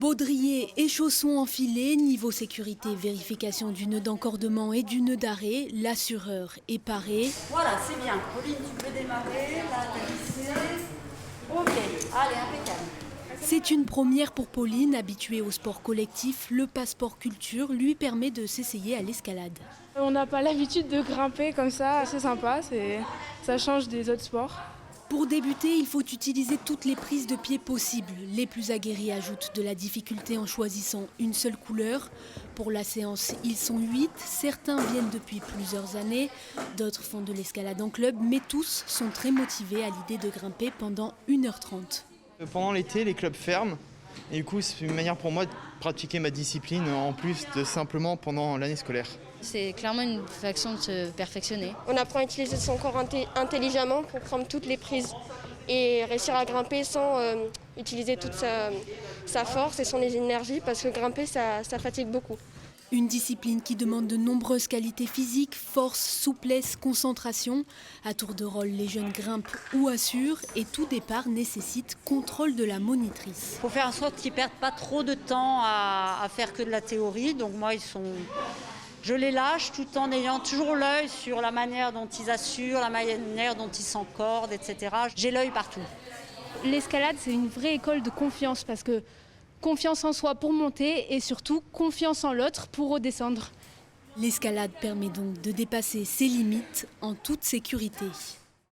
Baudrier et chaussons enfilés, niveau sécurité, vérification du nœud d'encordement et du nœud d'arrêt, l'assureur est paré. Voilà, c'est bien. Pauline, tu peux démarrer, là, t'as glissé. Ok, allez, impeccable. C'est une première pour Pauline, habituée au sport collectif. Le passeport culture lui permet de s'essayer à l'escalade. On n'a pas l'habitude de grimper comme ça, c'est sympa, ça change des autres sports. Pour débuter, il faut utiliser toutes les prises de pied possibles. Les plus aguerris ajoutent de la difficulté en choisissant une seule couleur. Pour la séance, ils sont 8. Certains viennent depuis plusieurs années, d'autres font de l'escalade en club, mais tous sont très motivés à l'idée de grimper pendant 1h30. Pendant l'été, les clubs ferment. Et du coup, c'est une manière pour moi de pratiquer ma discipline en plus de simplement pendant l'année scolaire. C'est clairement une façon de se perfectionner. On apprend à utiliser son corps intelligemment pour prendre toutes les prises et réussir à grimper sans utiliser toute sa force et son énergie parce que grimper, ça fatigue beaucoup. Une discipline qui demande de nombreuses qualités physiques, force, souplesse, concentration. À tour de rôle, les jeunes grimpent ou assurent et tout départ nécessite contrôle de la monitrice. Il faut faire en sorte qu'ils ne perdent pas trop de temps à faire que de la théorie. Donc moi, je les lâche tout en ayant toujours l'œil sur la manière dont ils assurent, la manière dont ils s'encordent, etc. J'ai l'œil partout. L'escalade, c'est une vraie école de confiance parce que confiance en soi pour monter et surtout confiance en l'autre pour redescendre. L'escalade permet donc de dépasser ses limites en toute sécurité.